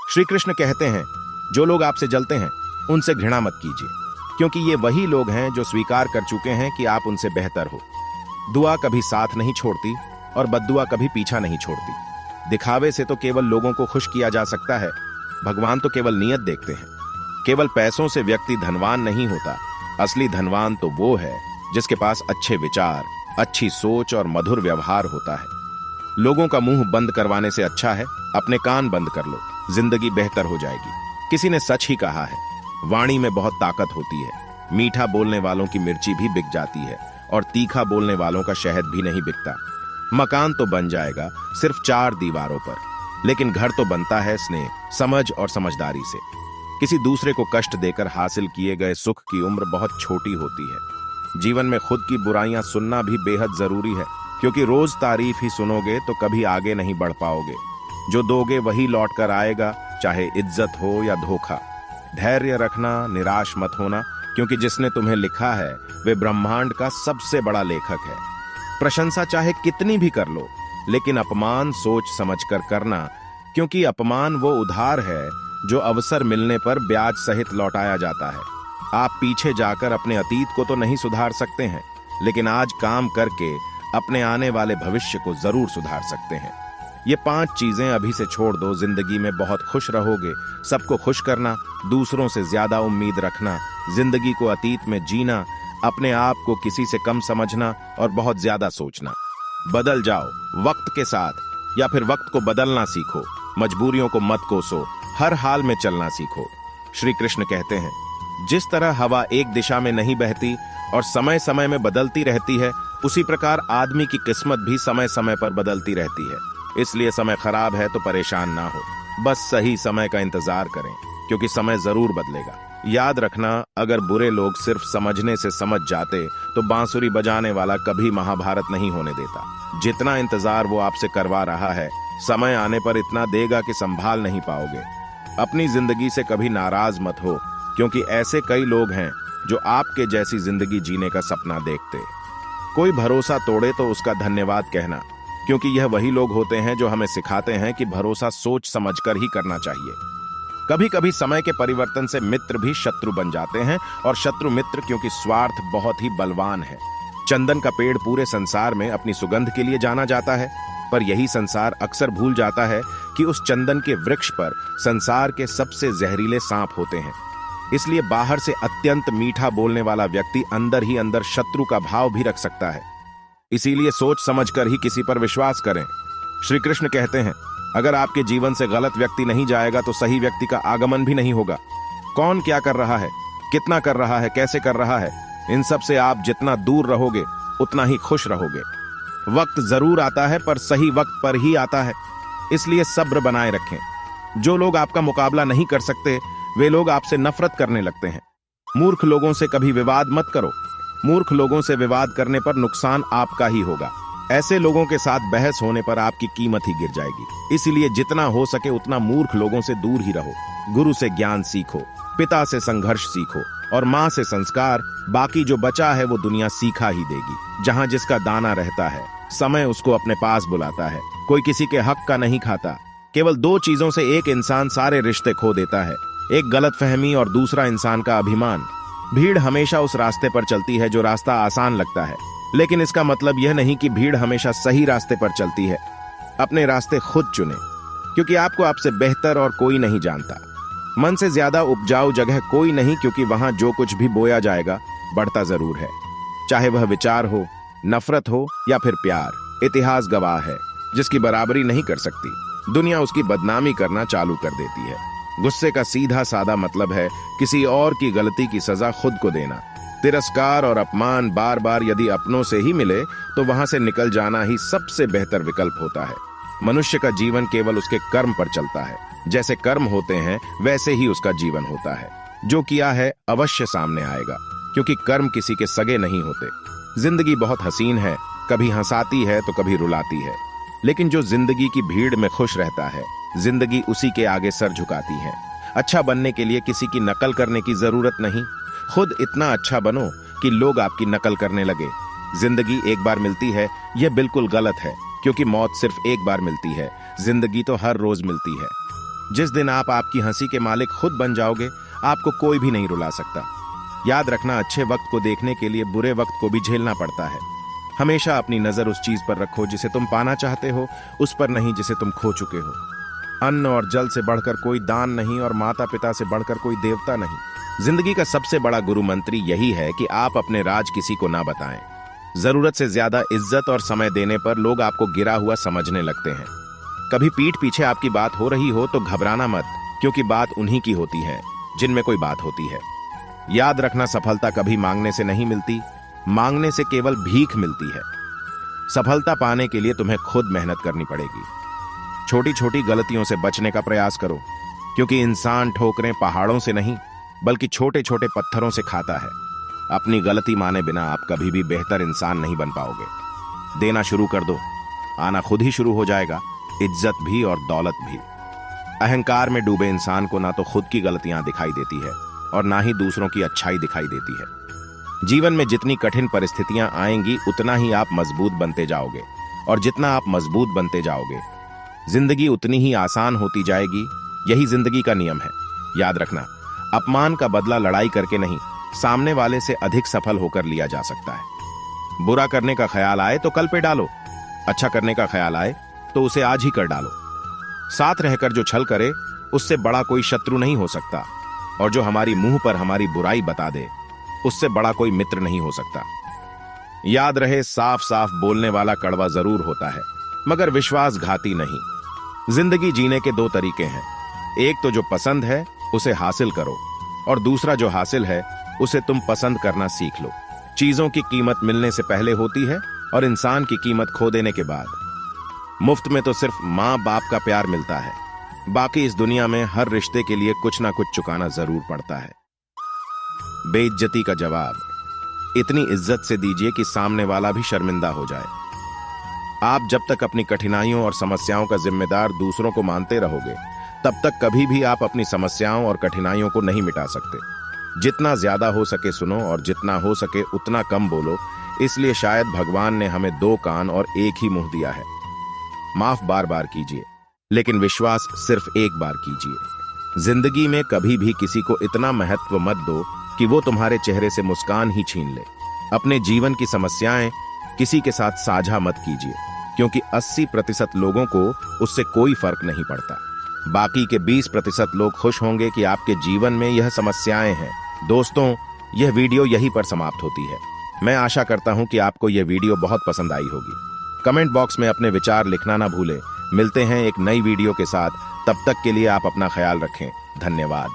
श्री कृष्ण कहते हैं, जो लोग आपसे जलते हैं उनसे घृणा मत कीजिए, क्योंकि ये वही लोग हैं जो स्वीकार कर चुके हैं कि आप उनसे बेहतर हो। दुआ कभी साथ नहीं छोड़ती और बद्दुआ कभी पीछा नहीं छोड़ती। दिखावे से तो केवल लोगों को खुश किया जा सकता है, भगवान तो केवल नियत देखते हैं। केवल पैसों से व्यक्ति धनवान नहीं होता, असली धनवान तो वो है जिसके पास अच्छे विचार, अच्छी सोच और मधुर व्यवहार होता है। लोगों का मुंह बंद करवाने से अच्छा है अपने कान बंद कर लो, जिंदगी बेहतर हो जाएगी। किसी ने सच ही कहा है, वाणी में बहुत ताकत होती है। मीठा बोलने वालों की मिर्ची भी बिक जाती है और तीखा बोलने वालों का शहद भी नहीं बिकता। मकान तो बन जाएगा सिर्फ 4 दीवारों पर, लेकिन घर तो बनता है स्नेह, समझ और समझदारी से। किसी दूसरे को कष्ट देकर हासिल किए गए सुख की उम्र बहुत छोटी होती है। जीवन में खुद की बुराइयां सुनना भी बेहद जरूरी है, क्योंकि रोज तारीफ ही सुनोगे तो कभी आगे नहीं बढ़ पाओगे। जो दोगे वही लौट कर आएगा, चाहे इज्जत हो या धोखा। धैर्य रखना, निराश मत होना, क्योंकि जिसने तुम्हें लिखा है वे ब्रह्मांड का सबसे बड़ा लेखक है। प्रशंसा चाहे कितनी भी कर लो, लेकिन अपमान सोच समझकर करना, क्योंकि अपमान वो उधार है जो अवसर मिलने पर ब्याज सहित लौटाया जाता है। आप पीछे जाकर अपने अतीत को तो नहीं सुधार सकते हैं, लेकिन आज काम करके अपने आने वाले भविष्य को जरूर सुधार सकते हैं। ये 5 चीजें अभी से छोड़ दो, जिंदगी में बहुत खुश रहोगे। सबको खुश करना, दूसरों से ज्यादा उम्मीद रखना, जिंदगी को अतीत में जीना, अपने आप को किसी से कम समझना और बहुत ज्यादा सोचना। बदल जाओ वक्त के साथ, या फिर वक्त को बदलना सीखो। मजबूरियों को मत कोसो, हर हाल में चलना सीखो। श्री कृष्ण कहते हैं, जिस तरह हवा एक दिशा में नहीं बहती और समय समय में बदलती रहती है, उसी प्रकार आदमी की किस्मत भी समय समय पर बदलती रहती है। इसलिए समय खराब है तो परेशान ना हो, बस सही समय का इंतजार करें, क्योंकि समय जरूर बदलेगा। याद रखना, अगर बुरे लोग सिर्फ समझने से समझ जाते तो बांसुरी बजाने वाला कभी महाभारत नहीं होने देता। जितना इंतजार वो आपसे करवा रहा है, समय आने पर इतना देगा कि संभाल नहीं पाओगे। अपनी जिंदगी से कभी नाराज मत हो, क्योंकि ऐसे कई लोग हैं जो आपके जैसी जिंदगी जीने का सपना देखते। कोई भरोसा तोड़े तो उसका धन्यवाद कहना, क्योंकि यह वही लोग होते हैं जो हमें सिखाते हैं कि भरोसा सोच समझकर ही करना चाहिए। कभी कभी समय के परिवर्तन से मित्र भी शत्रु बन जाते हैं, और शत्रु मित्र, क्योंकि स्वार्थ बहुत ही बलवान है। चंदन का पेड़ पूरे संसार में अपनी सुगंध के लिए जाना जाता है, पर यही संसार अक्सर भूल जाता है कि उस चंदन के वृक्ष पर संसार के सबसे जहरीले सांप होते हैं। इसलिए बाहर से अत्यंत मीठा बोलने वाला व्यक्ति अंदर ही अंदर शत्रु का भाव भी रख सकता है। इसीलिए सोच समझकर ही किसी पर विश्वास करें। श्री कृष्ण कहते हैं, अगर आपके जीवन से गलत व्यक्ति नहीं जाएगा तो सही व्यक्ति का आगमन भी नहीं होगा। कौन क्या कर रहा है, कितना कर रहा है, कैसे कर रहा है, इन सब से आप जितना दूर रहोगे उतना ही खुश रहोगे। वक्त जरूर आता है, पर सही वक्त पर ही आता है, इसलिए सब्र बनाए रखें। जो लोग आपका मुकाबला नहीं कर सकते, वे लोग आपसे नफरत करने लगते हैं। मूर्ख लोगों से कभी विवाद मत करो। मूर्ख लोगों से विवाद करने पर नुकसान आपका ही होगा। ऐसे लोगों के साथ बहस होने पर आपकी कीमत ही गिर जाएगी। इसलिए जितना हो सके उतना मूर्ख लोगों से दूर ही रहो। गुरु से ज्ञान सीखो, पिता से संघर्ष सीखो और माँ से संस्कार। बाकी जो बचा है वो दुनिया सीखा ही देगी। जहाँ जिसका दाना रहता है, समय उसको अपने पास बुलाता है। कोई किसी के हक का नहीं खाता। केवल 2 चीजों से एक इंसान सारे रिश्ते खो देता है, एक गलतफहमी और दूसरा इंसान का अभिमान। भीड़ हमेशा उस रास्ते पर चलती है जो रास्ता आसान लगता है, लेकिन इसका मतलब यह नहीं कि भीड़ हमेशा सही रास्ते पर चलती है। अपने रास्ते खुद चुनें, क्योंकि आपको आपसे बेहतर और कोई नहीं जानता। मन से ज्यादा उपजाऊ जगह कोई नहीं, क्योंकि वहां जो कुछ भी बोया जाएगा बढ़ता जरूर है। चाहे वह विचार हो, नफरत हो या फिर प्यार। इतिहास गवाह है, जिसकी बराबरी नहीं कर सकती, दुनिया उसकी बदनामी करना चालू कर देती है। गुस्से का सीधा सादा मतलब है किसी और की गलती की सजा खुद को देना। तिरस्कार और अपमान बार बार यदि अपनों से ही मिले तो वहां से निकल जाना ही सबसे बेहतर विकल्प होता है। मनुष्य का जीवन केवल उसके कर्म पर चलता है। जैसे कर्म होते हैं वैसे ही उसका जीवन होता है। जो किया है अवश्य सामने आएगा, क्योंकि कर्म किसी के सगे नहीं होते। जिंदगी बहुत हसीन है, कभी हंसाती है तो कभी रुलाती है, लेकिन जो जिंदगी की भीड़ में खुश रहता है, जिंदगी उसी के आगे सर झुकाती है। अच्छा बनने के लिए किसी की नकल करने की जरूरत नहीं, खुद इतना अच्छा बनो कि लोग आपकी नकल करने लगे। जिंदगी एक बार मिलती है, यह बिल्कुल गलत है, क्योंकि मौत सिर्फ एक बार मिलती है, जिंदगी तो हर रोज मिलती है। जिस दिन आप आपकी हंसी के मालिक खुद बन जाओगे, आपको कोई भी नहीं रुला सकता। याद रखना, अच्छे वक्त को देखने के लिए बुरे वक्त को भी झेलना पड़ता है। हमेशा अपनी नजर उस चीज पर रखो जिसे तुम पाना चाहते हो, उस पर नहीं जिसे तुम खो चुके हो। अन्न और जल से बढ़कर कोई दान नहीं और माता पिता से बढ़कर कोई देवता नहीं। जिंदगी का सबसे बड़ा गुरु मंत्री यही है कि आप अपने राज किसी को ना बताएं। जरूरत से ज्यादा इज्जत और समय देने पर लोग आपको गिरा हुआ समझने लगते हैं। कभी पीठ पीछे आपकी बात हो रही हो तो घबराना मत, क्योंकि बात उन्हीं की होती है जिनमें कोई बात होती है। याद रखना, सफलता कभी मांगने से नहीं मिलती, मांगने से केवल भीख मिलती है। सफलता पाने के लिए तुम्हें खुद मेहनत करनी पड़ेगी। छोटी छोटी गलतियों से बचने का प्रयास करो, क्योंकि इंसान ठोकरें पहाड़ों से नहीं बल्कि छोटे छोटे पत्थरों से खाता है। अपनी गलती माने बिना आप कभी भी बेहतर इंसान नहीं बन पाओगे। देना शुरू कर दो, आना खुद ही शुरू हो जाएगा, इज्जत भी और दौलत भी। अहंकार में डूबे इंसान को ना तो खुद की गलतियां दिखाई देती है और ना ही दूसरों की अच्छाई दिखाई देती है। जीवन में जितनी कठिन परिस्थितियां आएंगी, उतना ही आप मजबूत बनते जाओगे, और जितना आप मजबूत बनते जाओगे, जिंदगी उतनी ही आसान होती जाएगी। यही जिंदगी का नियम है। याद रखना, अपमान का बदला लड़ाई करके नहीं, सामने वाले से अधिक सफल होकर लिया जा सकता है। बुरा करने का ख्याल आए तो कल पे डालो, अच्छा करने का ख्याल आए तो उसे आज ही कर डालो। साथ रहकर जो छल करे, उससे बड़ा कोई शत्रु नहीं हो सकता, और जो हमारी मुंह पर हमारी बुराई बता दे, उससे बड़ा कोई मित्र नहीं हो सकता। याद रहे, साफ साफ बोलने वाला कड़वा जरूर होता है, मगर विश्वासघाती नहीं। जिंदगी जीने के दो तरीके हैं, एक तो जो पसंद है उसे हासिल करो, और दूसरा जो हासिल है उसे तुम पसंद करना सीख लो। चीजों की कीमत मिलने से पहले होती है और इंसान की कीमत खो देने के बाद। मुफ्त में तो सिर्फ माँ बाप का प्यार मिलता है, बाकी इस दुनिया में हर रिश्ते के लिए कुछ ना कुछ चुकाना जरूर पड़ता है। बेइज्जती का जवाब इतनी इज्जत से दीजिए कि सामने वाला भी शर्मिंदा हो जाए। आप जब तक अपनी कठिनाइयों और समस्याओं का जिम्मेदार दूसरों को मानते रहोगे, तब तक कभी भी आप अपनी समस्याओं और कठिनाइयों को नहीं मिटा सकते। जितना ज्यादा हो सके सुनो, और जितना हो सके उतना कम बोलो। इसलिए शायद भगवान ने हमें दो कान और एक ही मुंह दिया है। माफ बार बार कीजिए, लेकिन विश्वास सिर्फ एक बार कीजिए। जिंदगी में कभी भी किसी को इतना महत्व मत दो कि वो तुम्हारे चेहरे से मुस्कान ही छीन ले। अपने जीवन की समस्याएं किसी के साथ साझा मत कीजिए, क्योंकि 80% लोगों को उससे कोई फर्क नहीं पड़ता। बाकी के 20% लोग खुश होंगे कि आपके जीवन में यह समस्याएं हैं। दोस्तों, यह वीडियो यहीं पर समाप्त होती है। मैं आशा करता हूं कि आपको यह वीडियो बहुत पसंद आई होगी। कमेंट बॉक्स में अपने विचार लिखना ना भूलें। मिलते हैं एक नई वीडियो के साथ, तब तक के लिए आप अपना ख्याल रखें। धन्यवाद।